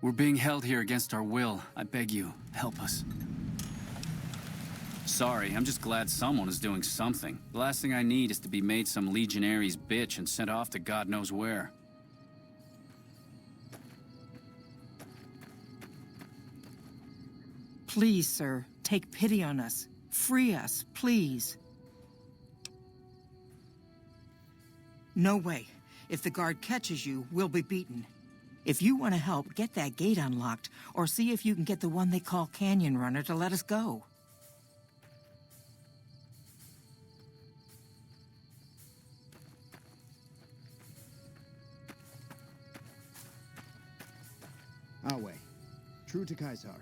We're being held here against our will. I beg you, help us. Sorry, I'm just glad someone is doing something. The last thing I need is to be made some legionary's bitch and sent off to God knows where. Please, sir, take pity on us. Free us, please. No way. If the guard catches you, we'll be beaten. If you want to help, get that gate unlocked, or see if you can get the one they call Canyon Runner to let us go. Our way. True to Ceasar.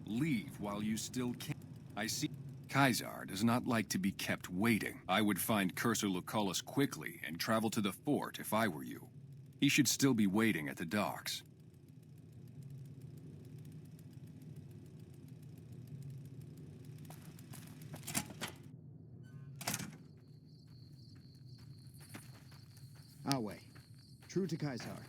Leave while you still can. I see. Ceasar does not like to be kept waiting. I would find Cursor Lucullus quickly and travel to the fort if I were you. He should still be waiting at the docks. Our way. True to Ceasar.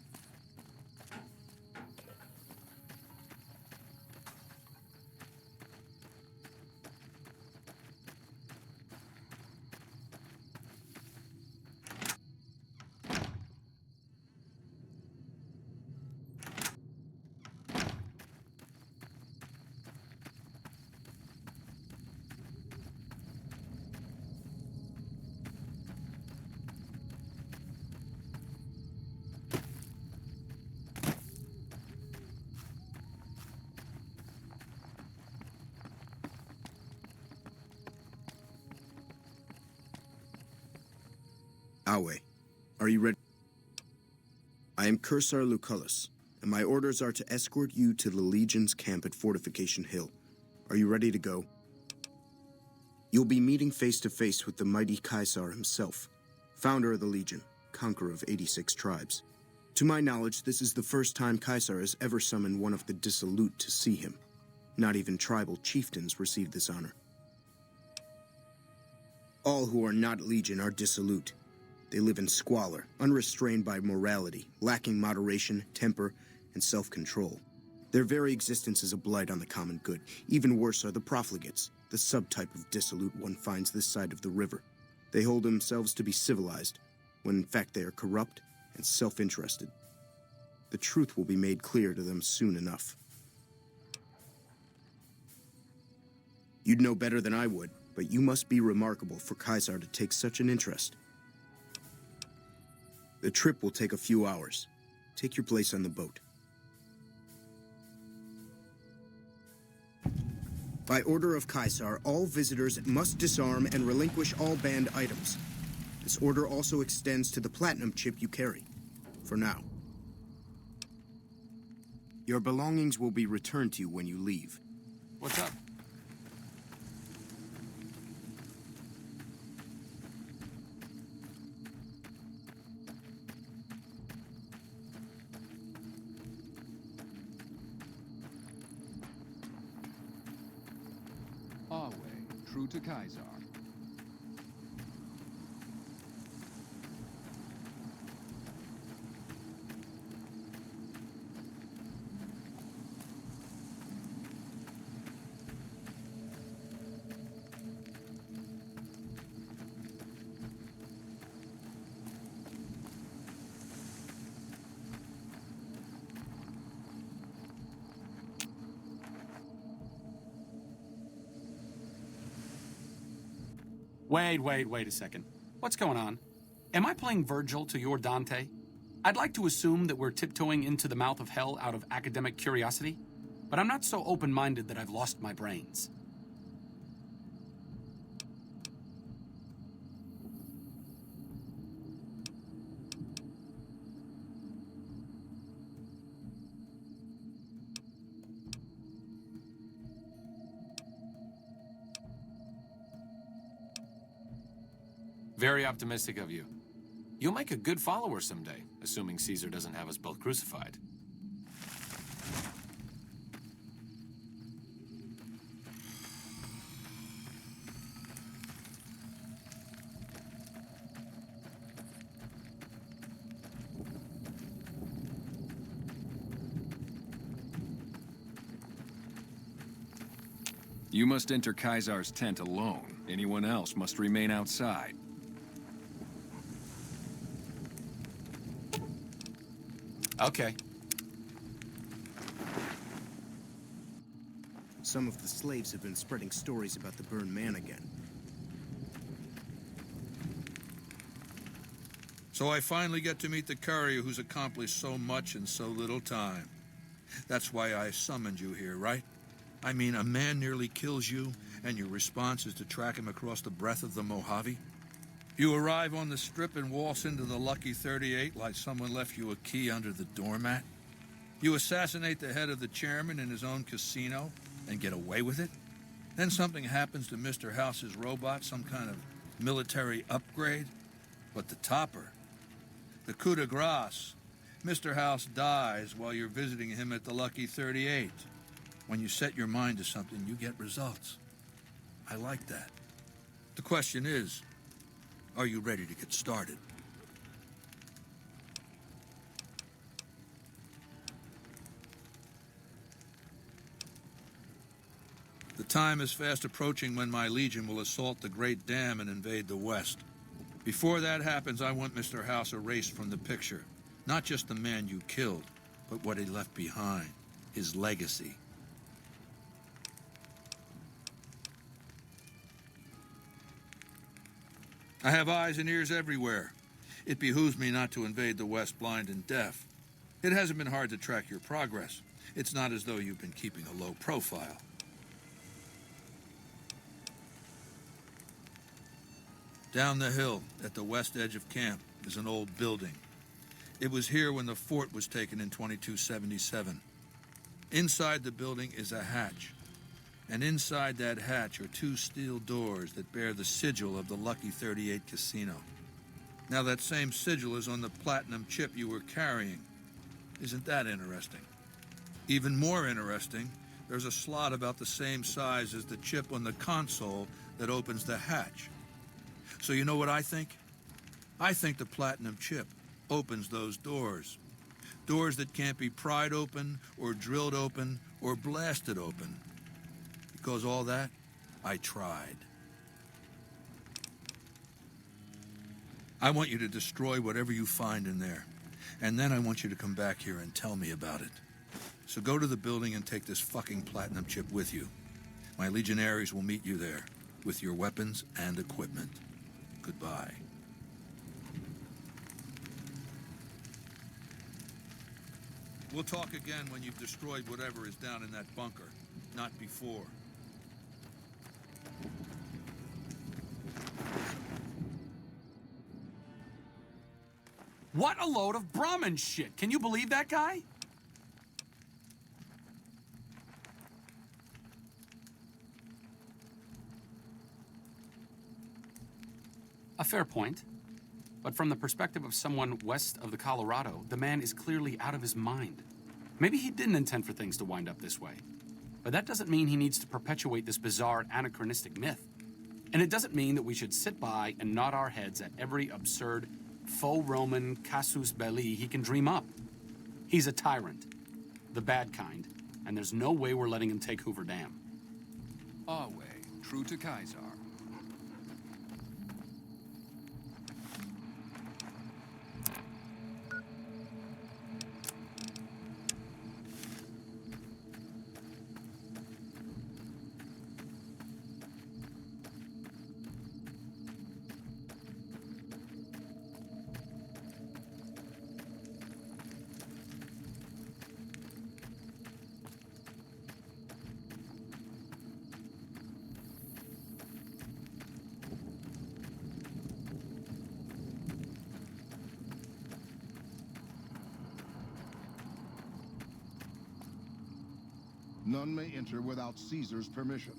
Our way. Are you ready? I am Cursor Lucullus, and my orders are to escort you to the Legion's camp at Fortification Hill. Are you ready to go? You'll be meeting face to face with the mighty Ceasar himself, founder of the Legion, conqueror of 86 tribes. To my knowledge, this is the first time Ceasar has ever summoned one of the dissolute to see him. Not even tribal chieftains receive this honor. All who are not Legion are dissolute. They live in squalor, unrestrained by morality, lacking moderation, temper, and self-control. Their very existence is a blight on the common good. Even worse are the profligates, the subtype of dissolute one finds this side of the river. They hold themselves to be civilized, when in fact they are corrupt and self-interested. The truth will be made clear to them soon enough. You'd know better than I would, but you must be remarkable for Ceasar to take such an interest. The trip will take a few hours. Take your place on the boat. By order of Ceasar, all visitors must disarm and relinquish all banned items. This order also extends to the platinum chip you carry. For now. Your belongings will be returned to you when you leave. What's up? Our way. True to Ceasar. Wait a second. What's going on? Am I playing Virgil to your Dante? I'd like to assume that we're tiptoeing into the mouth of hell out of academic curiosity, but I'm not so open-minded that I've lost my brains. Very optimistic of you. You'll make a good follower someday, assuming Caesar doesn't have us both crucified. You must enter Ceasar's tent alone. Anyone else must remain outside. Okay. Some of the slaves have been spreading stories about the burned man again. So I finally get to meet the courier who's accomplished so much in so little time. That's why I summoned you here, right? I mean, a man nearly kills you, and your response is to track him across the breadth of the Mojave? You arrive on the strip and waltz into the Lucky 38 like someone left you a key under the doormat? You assassinate the head of the chairman in his own casino and get away with it? Then something happens to Mr. House's robot, some kind of military upgrade? But the topper, the coup de grace, Mr. House dies while you're visiting him at the Lucky 38. When you set your mind to something, you get results. I like that. The question is, are you ready to get started? The time is fast approaching when my legion will assault the Great Dam and invade the West. Before that happens, I want Mr. House erased from the picture. Not just the man you killed, but what he left behind, his legacy. I have eyes and ears everywhere. It behooves me not to invade the West blind and deaf. It hasn't been hard to track your progress. It's not as though you've been keeping a low profile. Down the hill, at the west edge of camp, is an old building. It was here when the fort was taken in 2277. Inside the building is a hatch. And inside that hatch are two steel doors that bear the sigil of the Lucky 38 casino. Now that same sigil is on the platinum chip you were carrying. Isn't that interesting? Even more interesting, there's a slot about the same size as the chip on the console that opens the hatch. So you know what I think? I think the platinum chip opens those doors. Doors that can't be pried open, or drilled open, or blasted open. Because all that, I tried. I want you to destroy whatever you find in there. And then I want you to come back here and tell me about it. So go to the building and take this fucking platinum chip with you. My legionaries will meet you there, with your weapons and equipment. Goodbye. We'll talk again when you've destroyed whatever is down in that bunker, not before. What a load of Brahmin shit. Can you believe that guy? A fair point. But from the perspective of someone west of the Colorado, the man is clearly out of his mind. Maybe he didn't intend for things to wind up this way. But that doesn't mean he needs to perpetuate this bizarre anachronistic myth. And it doesn't mean that we should sit by and nod our heads at every absurd faux Roman casus belli he can dream up. He's a tyrant, the bad kind, and there's no way we're letting him take Hoover Dam. Our way, true to Ceasar. None may enter without Caesar's permission.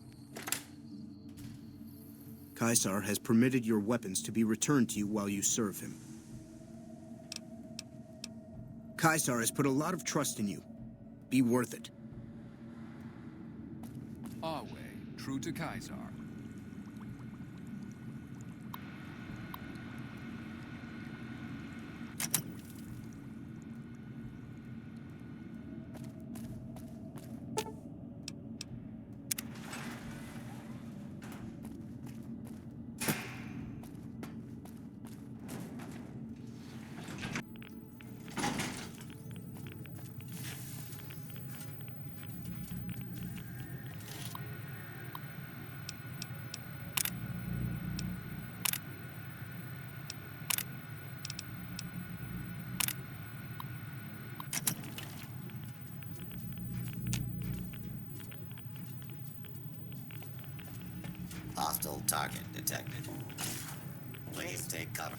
Ceasar has permitted your weapons to be returned to you while you serve him. Ceasar has put a lot of trust in you. Be worth it. Awe, true to Ceasar. Hostile target detected. Please take cover.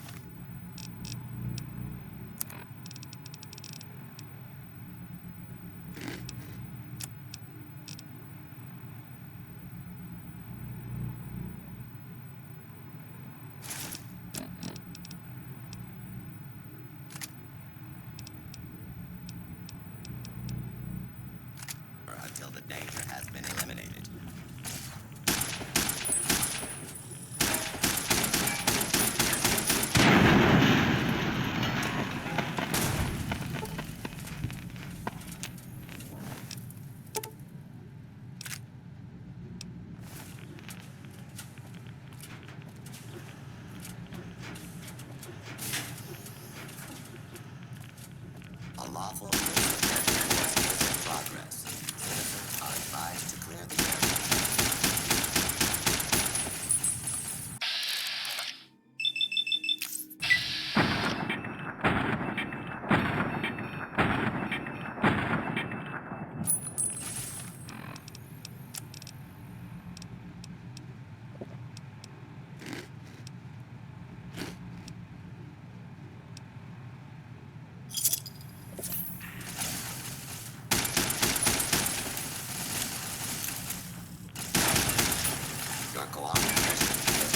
Until the danger has been eliminated. A lawful enforcement is in progress. Citizens are advised to clear the area. Your cooperation is requested.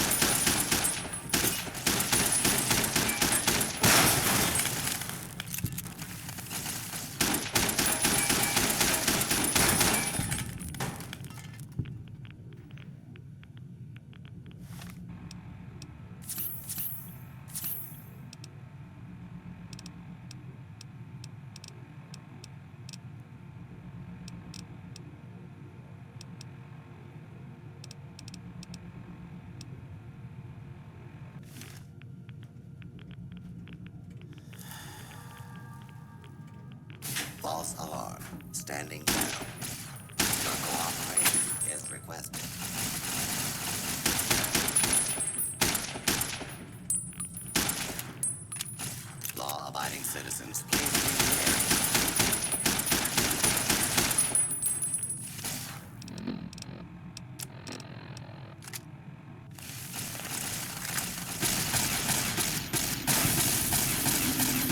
False alarm. Standing down. Your cooperation is requested. Law-abiding citizens, please leave the area.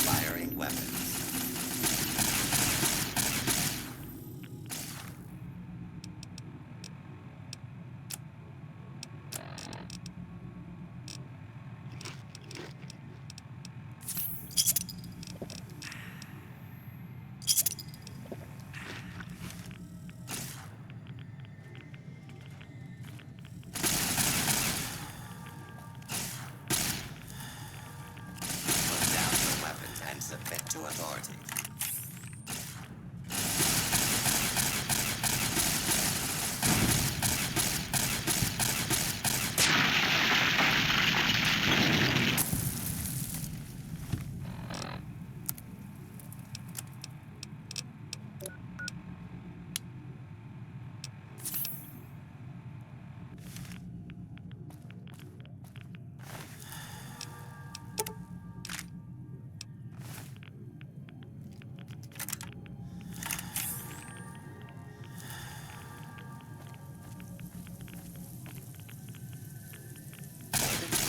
Firing weapons. Put down your weapons and submit to authority.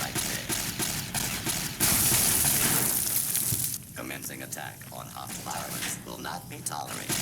Right there. Commencing attack on hostile violence will not be tolerated.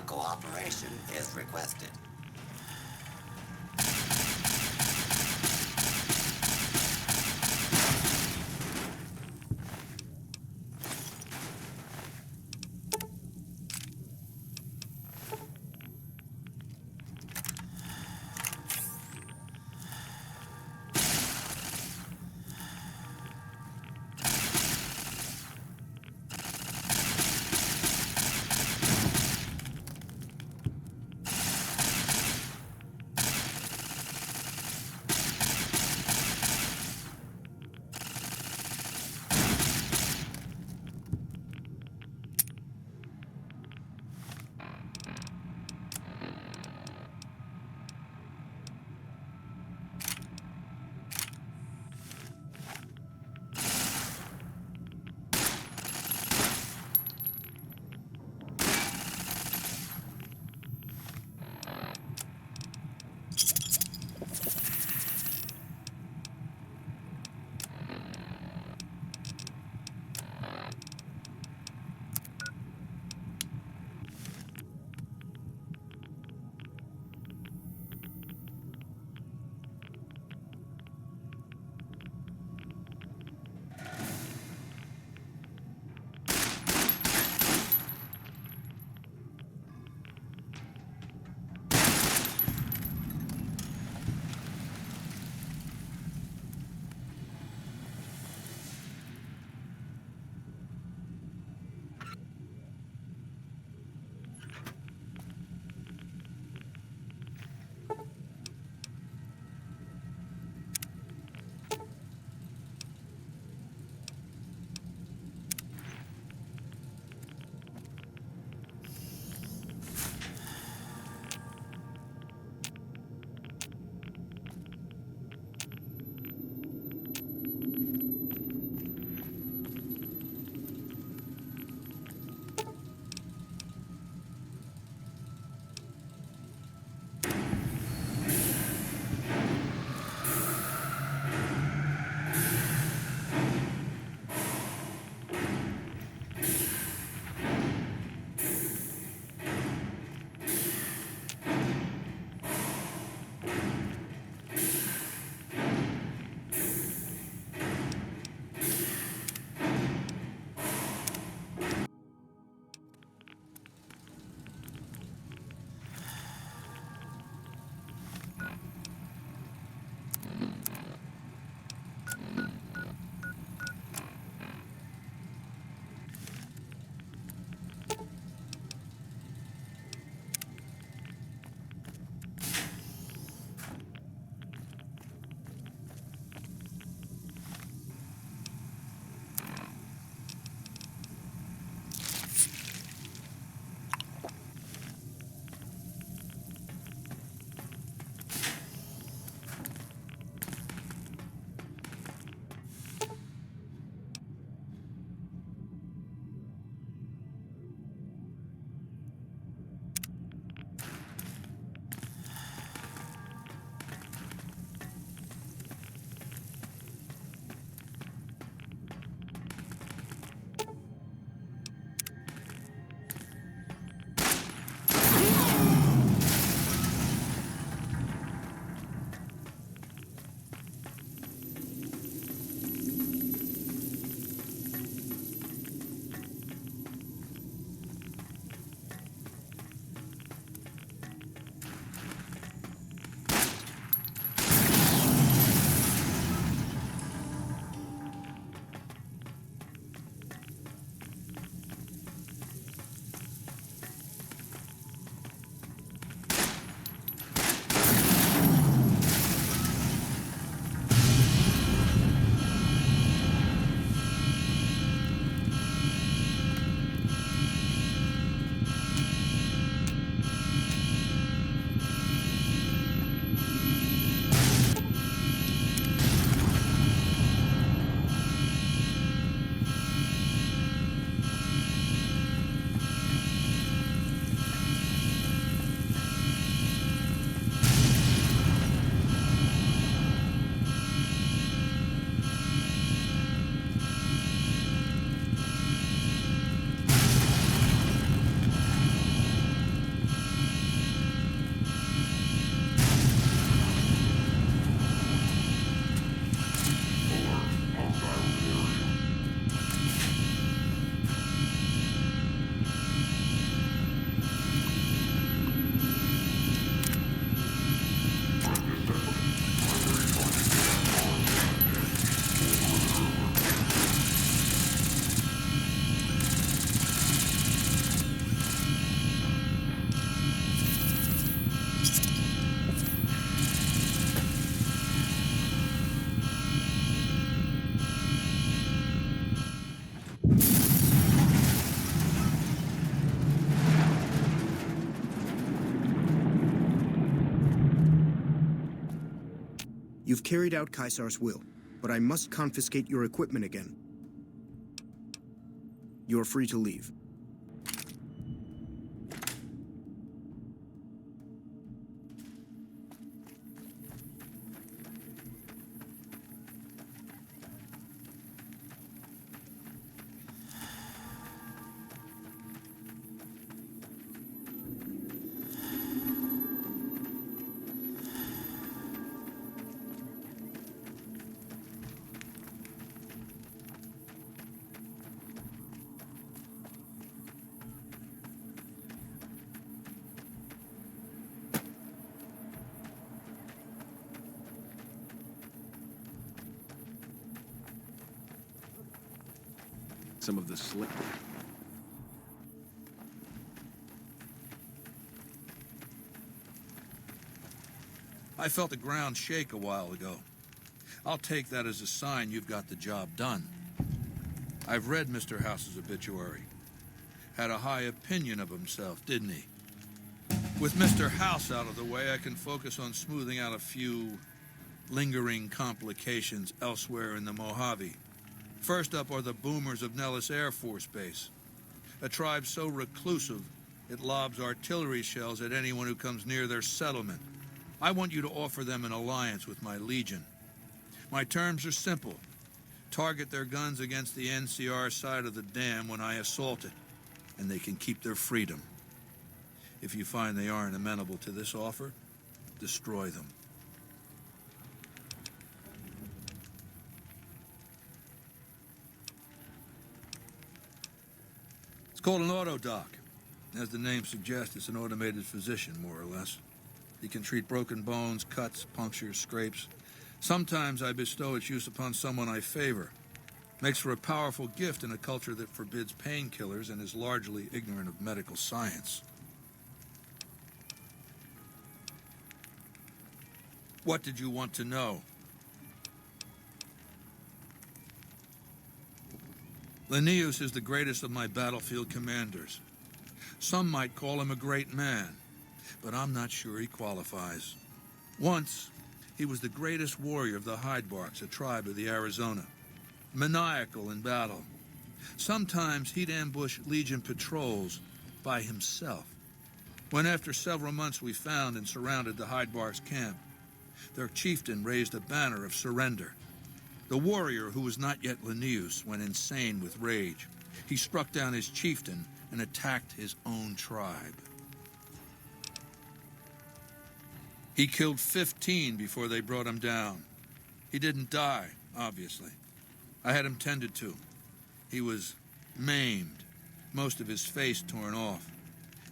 cooperation is requested. You've carried out Caesar's will, but I must confiscate your equipment again. You're free to leave. Some of the slick... I felt the ground shake a while ago. I'll take that as a sign you've got the job done. I've read Mr. House's obituary. Had a high opinion of himself, didn't he? With Mr. House out of the way, I can focus on smoothing out a few lingering complications elsewhere in the Mojave. First up are the boomers of Nellis Air Force Base, a tribe so reclusive it lobs artillery shells at anyone who comes near their settlement. I want you to offer them an alliance with my Legion. My terms are simple. Target their guns against the NCR side of the dam when I assault it, and they can keep their freedom. If you find they aren't amenable to this offer, destroy them. It's called an autodoc. As the name suggests, it's an automated physician, more or less. He can treat broken bones, cuts, punctures, scrapes. Sometimes I bestow its use upon someone I favor. Makes for a powerful gift in a culture that forbids painkillers and is largely ignorant of medical science. What did you want to know? Linnaeus is the greatest of my battlefield commanders. Some might call him a great man, but I'm not sure he qualifies. Once, he was the greatest warrior of the Hydebarks, a tribe of the Arizona. Maniacal in battle. Sometimes he'd ambush Legion patrols by himself. When after several months we found and surrounded the Hydebarks camp, their chieftain raised a banner of surrender. The warrior, who was not yet Linnaeus, went insane with rage. He struck down his chieftain and attacked his own tribe. He killed 15 before they brought him down. He didn't die, obviously. I had him tended to. He was maimed, most of his face torn off.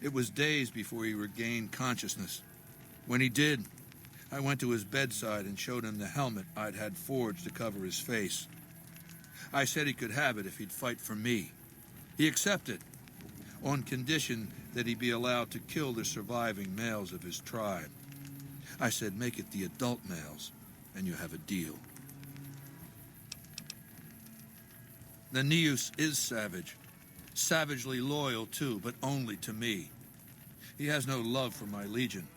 It was days before he regained consciousness. When he did, I went to his bedside and showed him the helmet I'd had forged to cover his face. I said he could have it if he'd fight for me. He accepted, on condition that he be allowed to kill the surviving males of his tribe. I said, make it the adult males, and you have a deal. Linnaeus is savage. Savagely loyal, too, but only to me. He has no love for my Legion.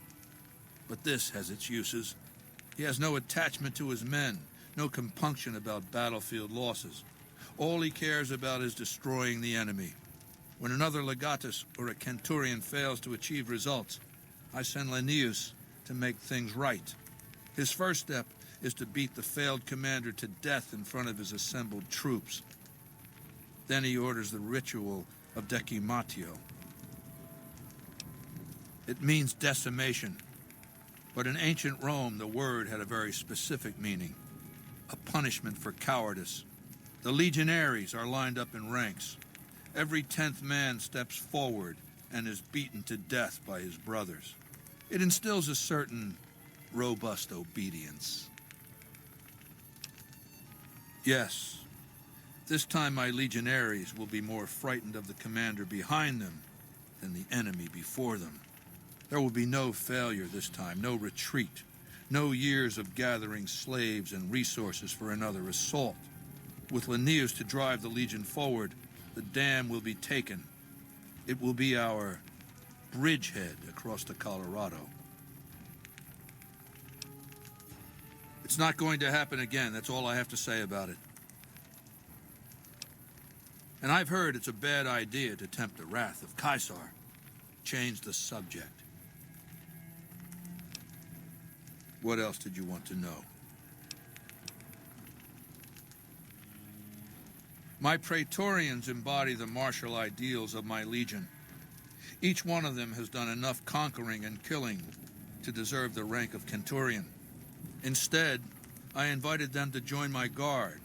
But this has its uses. He has no attachment to his men, no compunction about battlefield losses. All he cares about is destroying the enemy. When another legatus or a centurion fails to achieve results, I send Linnaeus to make things right. His first step is to beat the failed commander to death in front of his assembled troops. Then he orders the ritual of decimatio. It means decimation. But in ancient Rome, the word had a very specific meaning, a punishment for cowardice. The legionaries are lined up in ranks. Every 10th man steps forward and is beaten to death by his brothers. It instills a certain robust obedience. Yes, this time my legionaries will be more frightened of the commander behind them than the enemy before them. There will be no failure this time, no retreat, no years of gathering slaves and resources for another assault. With Linnaeus to drive the Legion forward, the dam will be taken. It will be our bridgehead across the Colorado. It's not going to happen again. That's all I have to say about it. And I've heard it's a bad idea to tempt the wrath of Ceasar. Change the subject. What else did you want to know? My Praetorians embody the martial ideals of my legion. Each one of them has done enough conquering and killing to deserve the rank of Centurion. Instead, I invited them to join my guard.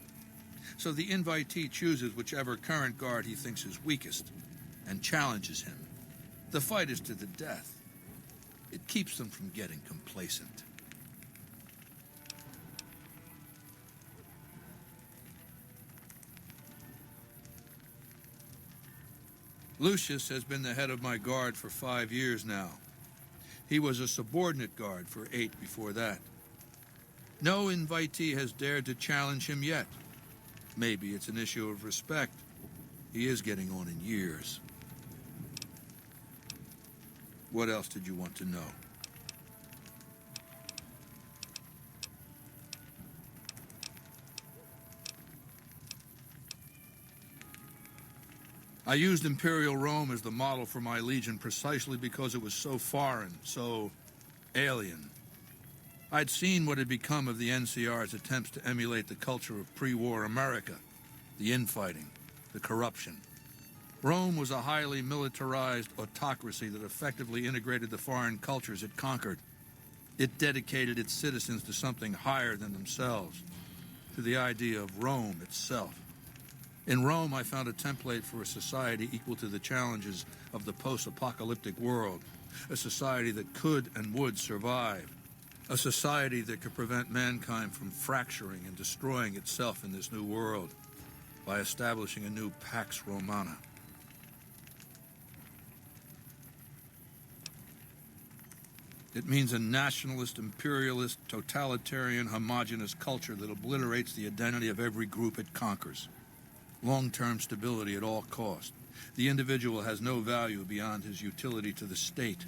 So the invitee chooses whichever current guard he thinks is weakest and challenges him. The fight is to the death. It keeps them from getting complacent. Lucius has been the head of my guard for 5 years now. He was a subordinate guard for 8 before that. No invitee has dared to challenge him yet. Maybe it's an issue of respect. He is getting on in years. What else did you want to know? I used Imperial Rome as the model for my legion precisely because it was so foreign, so alien. I'd seen what had become of the NCR's attempts to emulate the culture of pre-war America, the infighting, the corruption. Rome was a highly militarized autocracy that effectively integrated the foreign cultures it conquered. It dedicated its citizens to something higher than themselves, to the idea of Rome itself. In Rome, I found a template for a society equal to the challenges of the post-apocalyptic world, a society that could and would survive, a society that could prevent mankind from fracturing and destroying itself in this new world by establishing a new Pax Romana. It means a nationalist, imperialist, totalitarian, homogenous culture that obliterates the identity of every group it conquers. Long-term stability at all cost. The individual has no value beyond his utility to the state,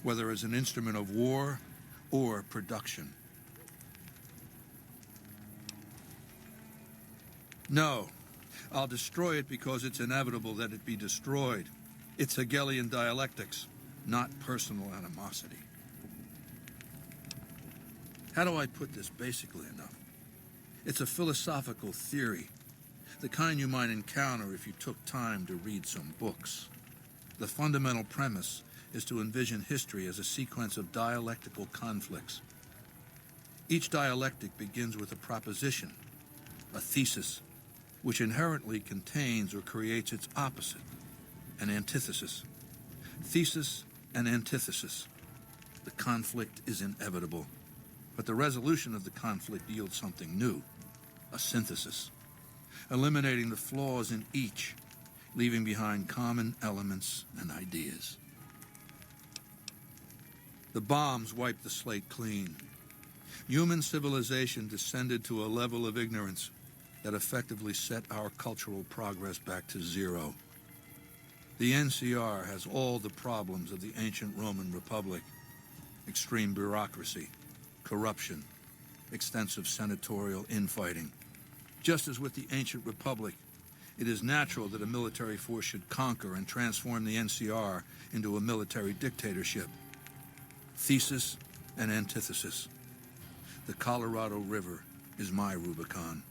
whether as an instrument of war or production. No, I'll destroy it because it's inevitable that it be destroyed. It's Hegelian dialectics, not personal animosity. How do I put this basically enough? It's a philosophical theory, the kind you might encounter if you took time to read some books. The fundamental premise is to envision history as a sequence of dialectical conflicts. Each dialectic begins with a proposition, a thesis, which inherently contains or creates its opposite, an antithesis. Thesis and antithesis. The conflict is inevitable, but the resolution of the conflict yields something new, a synthesis, eliminating the flaws in each, leaving behind common elements and ideas. The bombs wiped the slate clean. Human civilization descended to a level of ignorance that effectively set our cultural progress back to zero. The NCR has all the problems of the ancient Roman Republic: extreme bureaucracy, corruption, extensive senatorial infighting. Just as with the ancient Republic, it is natural that a military force should conquer and transform the NCR into a military dictatorship. Thesis and antithesis. The Colorado River is my Rubicon.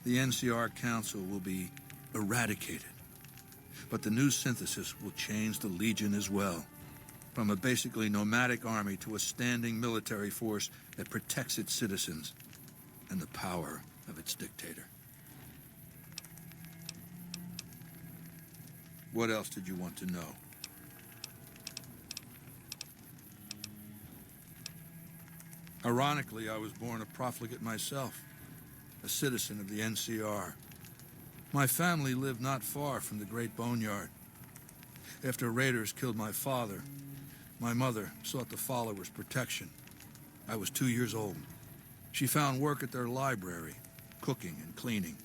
The NCR Council will be eradicated, but the new synthesis will change the Legion as well, from a basically nomadic army to a standing military force that protects its citizens and the power of its dictator. What else did you want to know? Ironically, I was born a profligate myself, a citizen of the NCR. My family lived not far from the Great Boneyard. After raiders killed my father, my mother sought the followers' protection. I was 2 years old. She found work at their library, cooking and cleaning.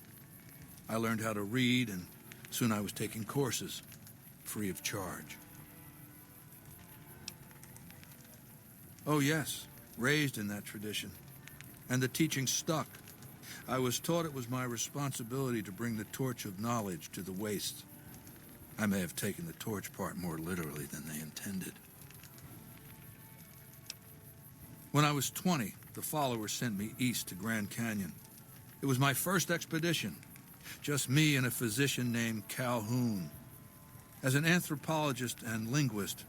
I learned how to read, and soon I was taking courses, free of charge. Oh yes, raised in that tradition. And the teaching stuck. I was taught it was my responsibility to bring the torch of knowledge to the wastes. I may have taken the torch part more literally than they intended. When I was 20, the followers sent me east to Grand Canyon. It was my first expedition. Just me and a physician named Calhoun. As an anthropologist and linguist,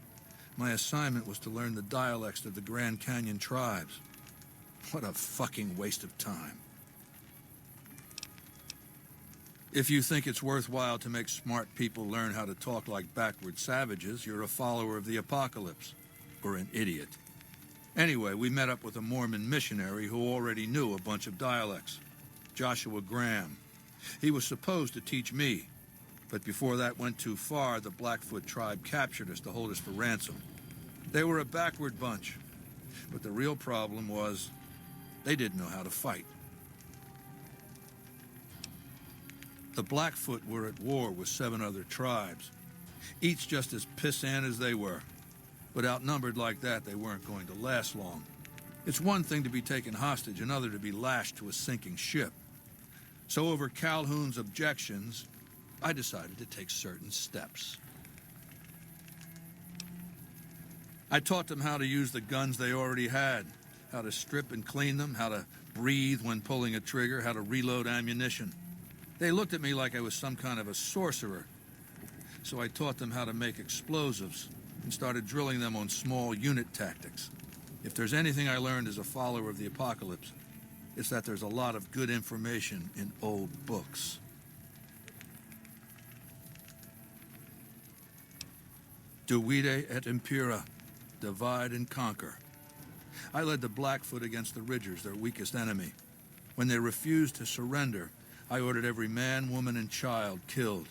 my assignment was to learn the dialects of the Grand Canyon tribes. What a fucking waste of time. If you think it's worthwhile to make smart people learn how to talk like backward savages, you're a follower of the apocalypse, or an idiot. Anyway, we met up with a Mormon missionary who already knew a bunch of dialects, Joshua Graham. He was supposed to teach me, but before that went too far, the Blackfoot tribe captured us to hold us for ransom. They were a backward bunch, but the real problem was they didn't know how to fight. The Blackfoot were at war with 7 other tribes, each just as pissant as they were. But outnumbered like that, they weren't going to last long. It's one thing to be taken hostage, another to be lashed to a sinking ship. So over Calhoun's objections, I decided to take certain steps. I taught them how to use the guns they already had, how to strip and clean them, how to breathe when pulling a trigger, how to reload ammunition. They looked at me like I was some kind of a sorcerer. So I taught them how to make explosives and started drilling them on small unit tactics. If there's anything I learned as a follower of the apocalypse, it's that there's a lot of good information in old books. Divide et impera, divide and conquer. I led the Blackfoot against the Ridgers, their weakest enemy. When they refused to surrender, I ordered every man, woman, and child killed.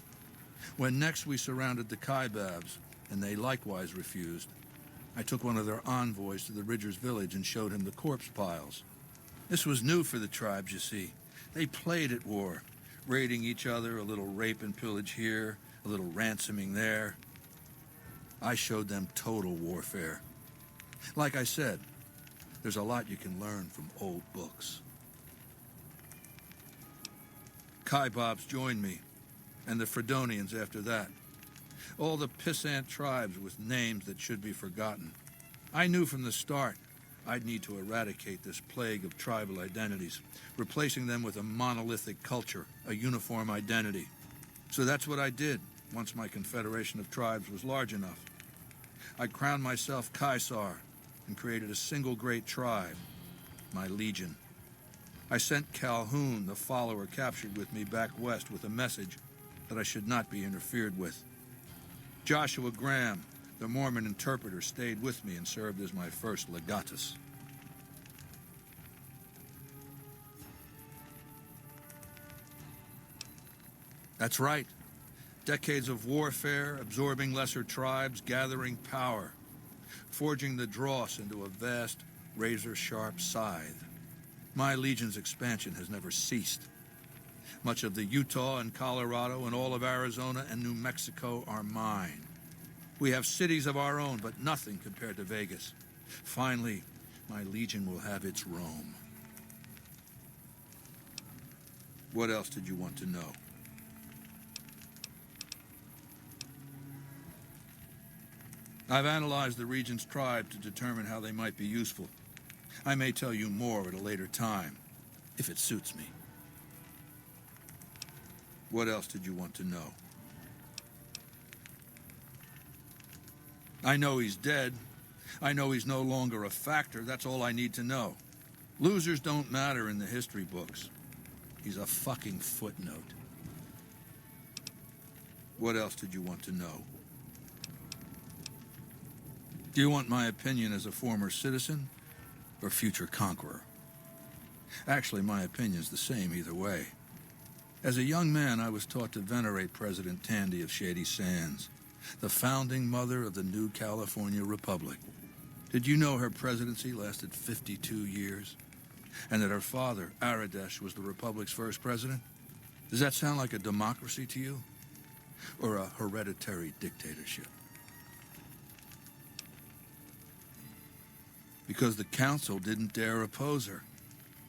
When next we surrounded the Kaibabs, and they likewise refused, I took one of their envoys to the Ridgers' village and showed him the corpse piles. This was new for the tribes, you see. They played at war, raiding each other, a little rape and pillage here, a little ransoming there. I showed them total warfare. Like I said, there's a lot you can learn from old books. Kaibabs joined me, and the Fredonians after that. All the pissant tribes with names that should be forgotten. I knew from the start I'd need to eradicate this plague of tribal identities, replacing them with a monolithic culture, a uniform identity. So that's what I did once my confederation of tribes was large enough. I crowned myself Ceasar and created a single great tribe, my legion. I sent Calhoun, the follower captured with me, back west with a message that I should not be interfered with. Joshua Graham, the Mormon interpreter, stayed with me and served as my first legatus. That's right. Decades of warfare, absorbing lesser tribes, gathering power, forging the dross into a vast, razor-sharp scythe. My legion's expansion has never ceased. Much of the Utah and Colorado and all of Arizona and New Mexico are mine. We have cities of our own, but nothing compared to Vegas. Finally, my legion will have its Rome. What else did you want to know? I've analyzed the region's tribe to determine how they might be useful. I may tell you more at a later time, if it suits me. What else did you want to know? I know he's dead. I know he's no longer a factor. That's all I need to know. Losers don't matter in the history books. He's a fucking footnote. What else did you want to know? Do you want my opinion as a former citizen or future conqueror? Actually, my opinion's the same either way. As a young man, I was taught to venerate President Tandy of Shady Sands, the founding mother of the new California Republic. Did you know her presidency lasted 52 years? And that her father, Aradesh, was the Republic's first president? Does that sound like a democracy to you? Or a hereditary dictatorship? Because the council didn't dare oppose her.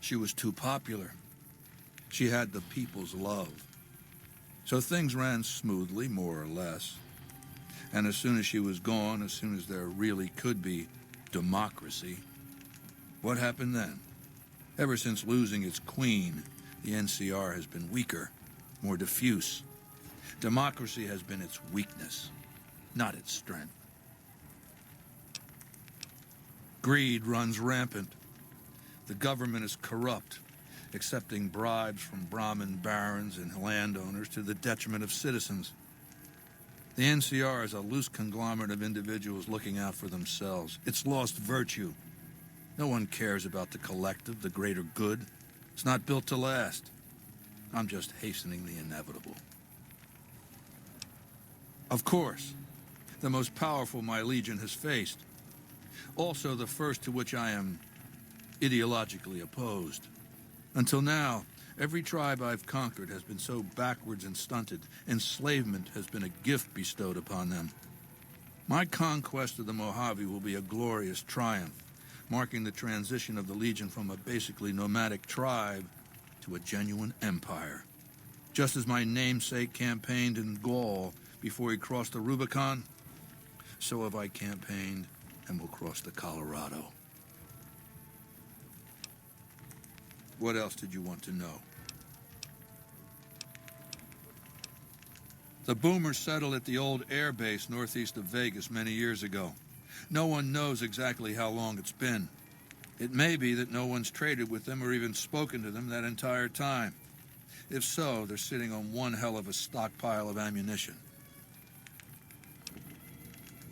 She was too popular. She had the people's love. So things ran smoothly, more or less. And as soon as she was gone, as soon as there really could be democracy, what happened then? Ever since losing its queen, the NCR has been weaker, more diffuse. Democracy has been its weakness, not its strength. Greed runs rampant. The government is corrupt, accepting bribes from Brahmin barons and landowners to the detriment of citizens. The NCR is a loose conglomerate of individuals looking out for themselves. It's lost virtue. No one cares about the collective, the greater good. It's not built to last. I'm just hastening the inevitable. Of course, the most powerful my legion has faced. Also the first to which I am ideologically opposed. Until now, every tribe I've conquered has been so backwards and stunted. Enslavement has been a gift bestowed upon them. My conquest of the Mojave will be a glorious triumph, marking the transition of the Legion from a basically nomadic tribe to a genuine empire. Just as my namesake campaigned in Gaul before he crossed the Rubicon, so have I campaigned and will cross the Colorado. What else did you want to know? The boomers settled at the old air base northeast of Vegas many years ago. No one knows exactly how long it's been. It may be that no one's traded with them or even spoken to them that entire time. If so, they're sitting on one hell of a stockpile of ammunition.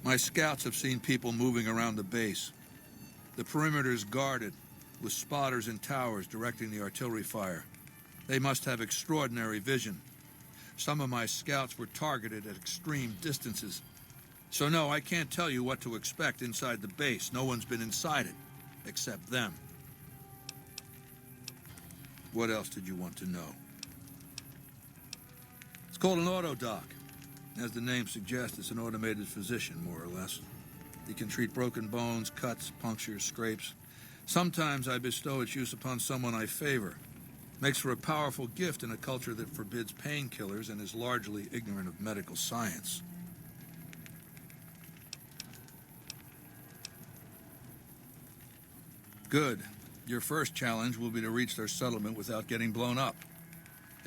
My scouts have seen people moving around the base. The perimeter's guarded, with spotters and towers directing the artillery fire. They must have extraordinary vision. Some of my scouts were targeted at extreme distances. So no, I can't tell you what to expect inside the base. No one's been inside it, except them. What else did you want to know? It's called an autodoc. As the name suggests, it's an automated physician, more or less. He can treat broken bones, cuts, punctures, scrapes. Sometimes I bestow its use upon someone I favor. Makes for a powerful gift in a culture that forbids painkillers and is largely ignorant of medical science. Good. Your first challenge will be to reach their settlement without getting blown up.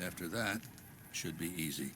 After that, should be easy.